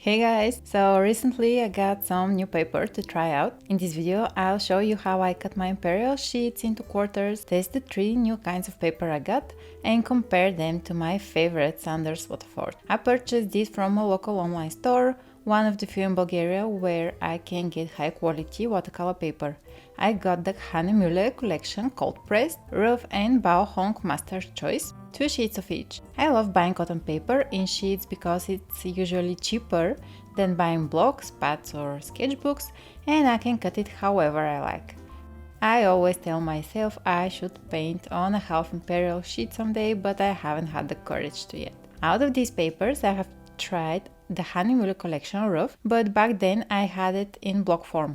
Hey guys! So recently I got some new paper to try out. In this video I'll show you how I cut my imperial sheets into quarters, test the 3 new kinds of paper I got, and compare them to my favorite Saunders Waterford. I purchased this from a local online store, one of the few in Bulgaria where I can get high quality watercolor paper. I got the Hahnemuhle collection Cold-Pressed, Rough and Baohong Master's Choice, 2 sheets of each. I love buying cotton paper in sheets because it's usually cheaper than buying blocks, pads or sketchbooks, and I can cut it however I like. I always tell myself I should paint on a half imperial sheet someday, but I haven't had the courage to yet. Out of these papers I have tried the Hahnemuhle collection Rough, but back then I had it in block form.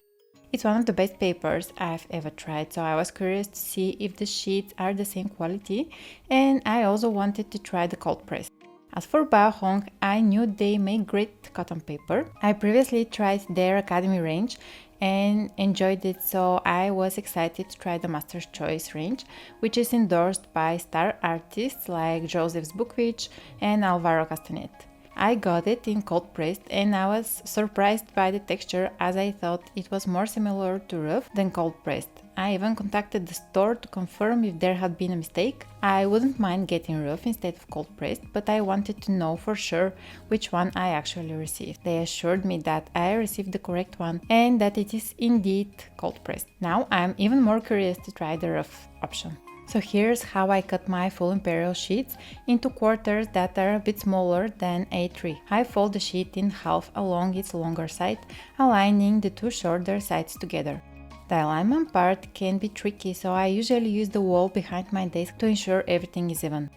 It's one of the best papers I've ever tried, so I was curious to see if the sheets are the same quality, and I also wanted to try the cold press. As for Baohong, I knew they make great cotton paper. I previously tried their Academy range and enjoyed it, so I was excited to try the Master's Choice range, which is endorsed by star artists like Joseph Zbukvic and Alvaro Castanet. I got it in cold pressed and I was surprised by the texture, as I thought it was more similar to rough than cold pressed. I even contacted the store to confirm if there had been a mistake. I wouldn't mind getting rough instead of cold pressed, but I wanted to know for sure which one I actually received. They assured me that I received the correct one and that it is indeed cold pressed. Now I'm even more curious to try the rough option. So here's how I cut my full imperial sheets into quarters that are a bit smaller than A3. I fold the sheet in half along its longer side, aligning the 2 shorter sides together. The alignment part can be tricky, so I usually use the wall behind my desk to ensure everything is even.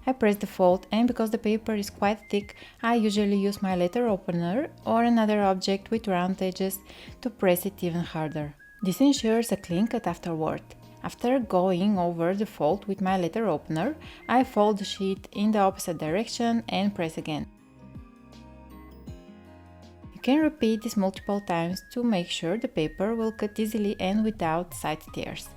I press the fold, and because the paper is quite thick, I usually use my letter opener or another object with round edges to press it even harder. This ensures a clean cut afterward. After going over the fold with my letter opener, I fold the sheet in the opposite direction and press again. You can repeat this multiple times to make sure the paper will cut easily and without side tears.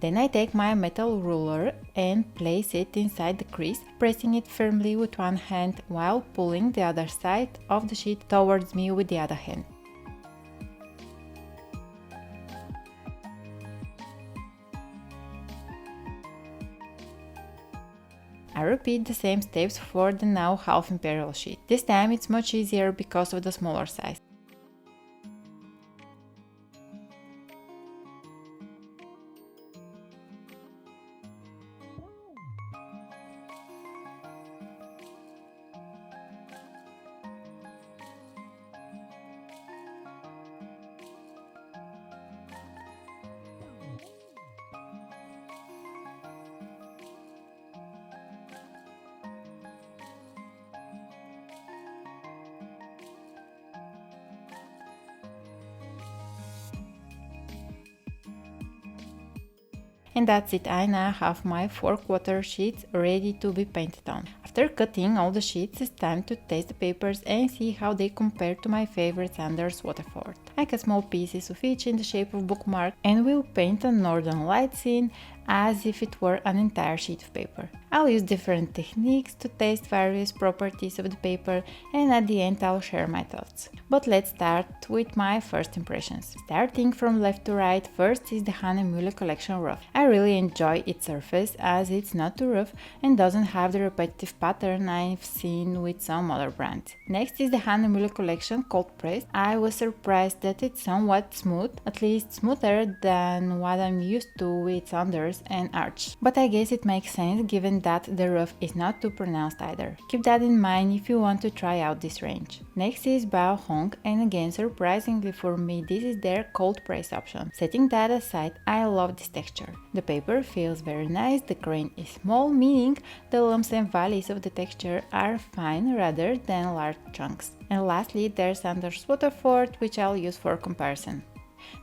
Then I take my metal ruler and place it inside the crease, pressing it firmly with one hand while pulling the other side of the sheet towards me with the other hand. I repeat the same steps for the now half imperial sheet. This time it's much easier because of the smaller size. And that's it, I now have my 4/4 sheets ready to be painted on. After cutting all the sheets, it's time to test the papers and see how they compare to my favorite Saunders Waterford. I cut small pieces of each in the shape of bookmark and will paint a northern light scene as if it were an entire sheet of paper. I'll use different techniques to test various properties of the paper, and at the end I'll share my thoughts. But let's start with my first impressions. Starting from left to right, first is the Hahnemuhle collection Rough. I really enjoy its surface as it's not too rough and doesn't have the repetitive pattern I've seen with some other brands. Next is the Hahnemuhle collection Cold-Pressed. I was surprised that it's somewhat smooth, at least smoother than what I'm used to with Saunders and Arch. But I guess it makes sense given that the rough is not too pronounced either. Keep that in mind if you want to try out this range. Next is Baohong, and again surprisingly for me this is their cold press option. Setting that aside, I love this texture. The paper feels very nice, the grain is small, meaning the lumps and valleys of the texture are fine rather than large chunks. And lastly there's Saunders Waterford, which I'll use for comparison.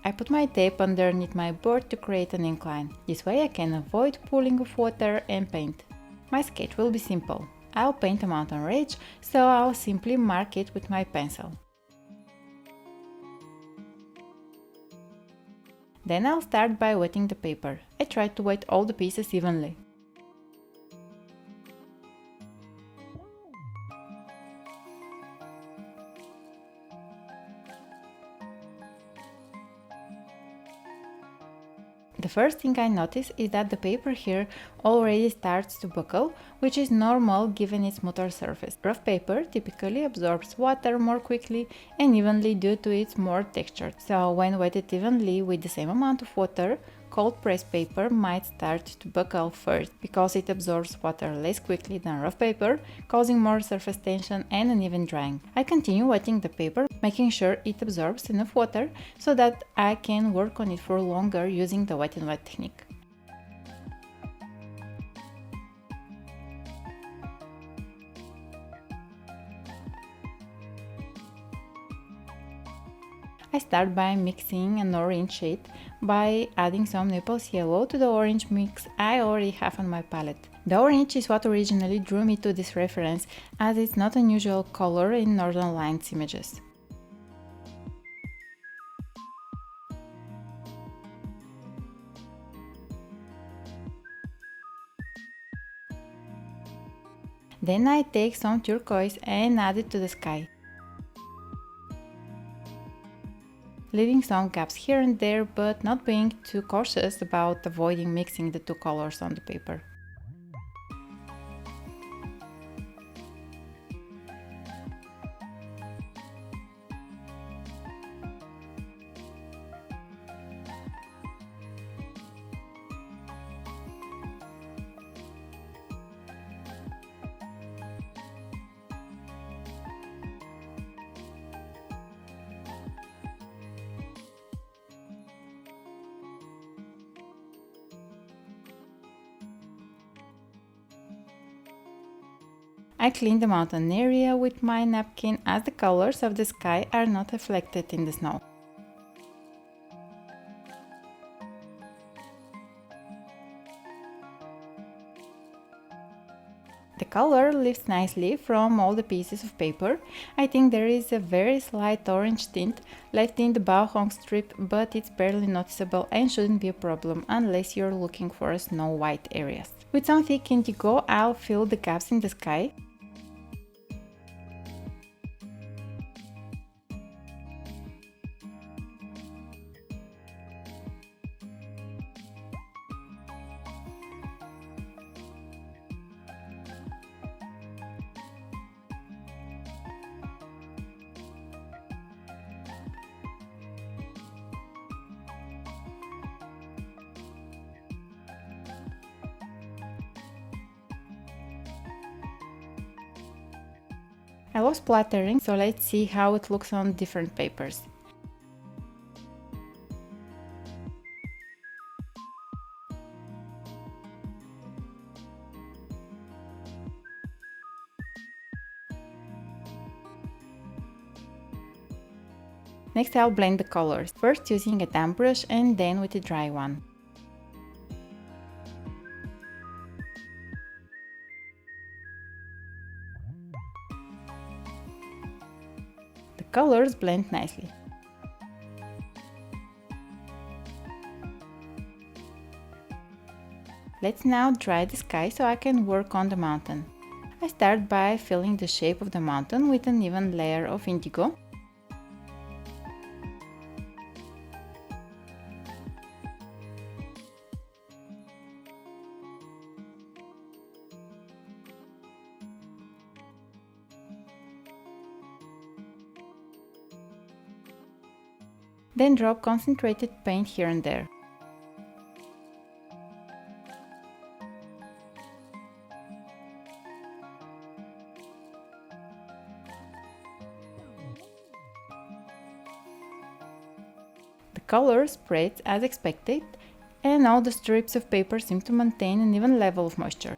I put my tape underneath my board to create an incline. This way I can avoid pooling of water and paint. My sketch will be simple. I'll paint a mountain range, so I'll simply mark it with my pencil. Then I'll start by wetting the paper. I try to wet all the pieces evenly. The first thing I notice is that the paper here already starts to buckle, which is normal given its smoother surface. Rough paper typically absorbs water more quickly and evenly due to its more texture. So when wetted evenly with the same amount of water, cold-pressed paper might start to buckle first because it absorbs water less quickly than rough paper, causing more surface tension and uneven drying. I continue wetting the paper, making sure it absorbs enough water so that I can work on it for longer using the wet and wet technique. I start by mixing an orange shade by adding some Naples yellow to the orange mix I already have on my palette. The orange is what originally drew me to this reference, as it's not an usual color in Northern Lights images. Then I take some turquoise and add it to the sky, leaving some gaps here and there, but not being too cautious about avoiding mixing the two colors on the paper. I clean the mountain area with my napkin as the colors of the sky are not reflected in the snow. The color lifts nicely from all the pieces of paper. I think there is a very slight orange tint left in the Baohong strip, but it's barely noticeable and shouldn't be a problem unless you're looking for snow white areas. With some thick indigo, I'll fill the gaps in the sky. I love splattering, so let's see how it looks on different papers. Next I'll blend the colors, first using a damp brush and then with a dry one. The colors blend nicely. Let's now dry the sky so I can work on the mountain. I start by filling the shape of the mountain with an even layer of indigo. Then drop concentrated paint here and there. The color spreads as expected, and all the strips of paper seem to maintain an even level of moisture.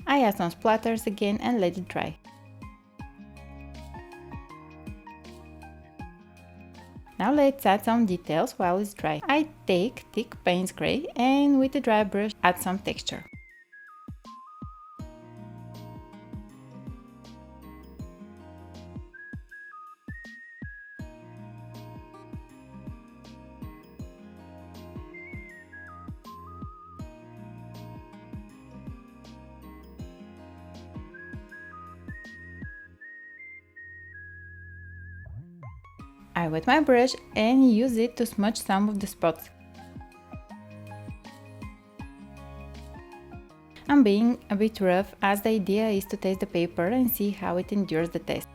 I add some splatters again and let it dry. Now let's add some details while it's dry. I take thick Payne's Gray and with a dry brush add some texture. I wet my brush and use it to smudge some of the spots. I'm being a bit rough as the idea is to test the paper and see how it endures the test.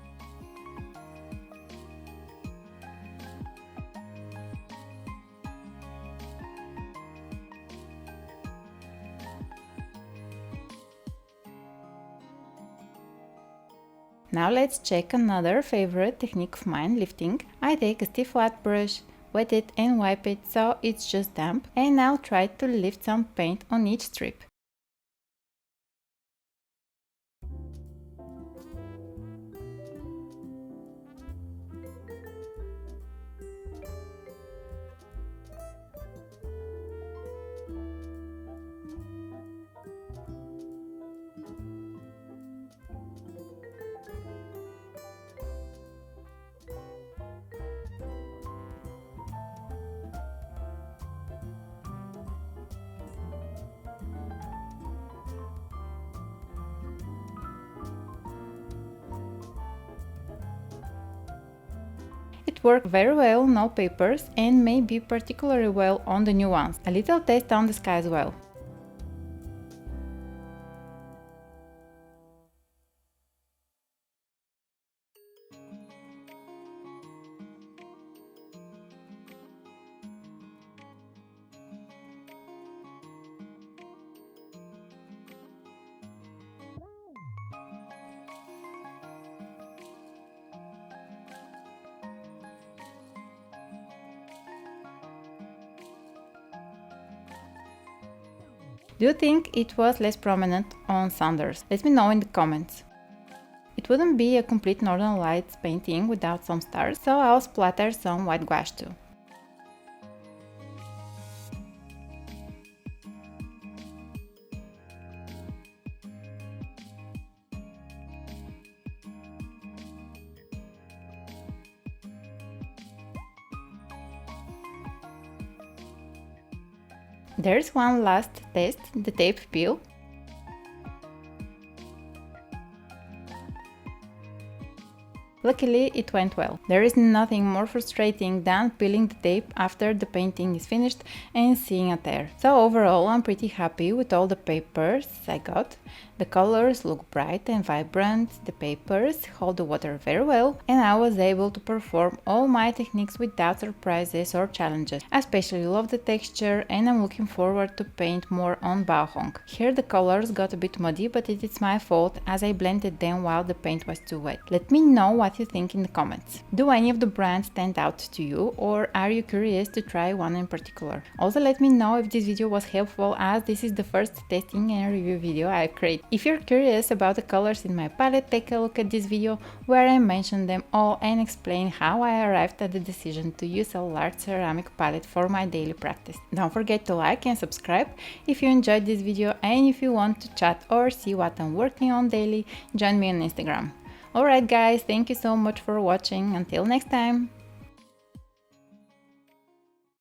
Now let's check another favorite technique of mine, lifting. I take a stiff flat brush, wet it and wipe it so it's just damp, and I'll try to lift some paint on each strip. It worked very well on all papers and may be particularly well on the new ones. A little test on the sky as well. Do you think it was less prominent on Saunders? Let me know in the comments. It wouldn't be a complete Northern Lights painting without some stars, so I'll splatter some white gouache too. There's one last test, the tape peel. Luckily, it went well. There is nothing more frustrating than peeling the tape after the painting is finished and seeing a tear. So overall, I'm pretty happy with all the papers I got. The colors look bright and vibrant, the papers hold the water very well, and I was able to perform all my techniques without surprises or challenges. I especially love the texture and I'm looking forward to paint more on Baohong. Here the colors got a bit muddy, but it is my fault as I blended them while the paint was too wet. Let me know what you think in the comments. Do any of the brands stand out to you, or are you curious to try one in particular? Also let me know if this video was helpful, as this is the first testing and review video I've created. If you're curious about the colors in my palette, take a look at this video where I mention them all and explain how I arrived at the decision to use a large ceramic palette for my daily practice. Don't forget to like and subscribe if you enjoyed this video, and if you want to chat or see what I'm working on daily, join me on Instagram. Alright guys, thank you so much for watching, until next time!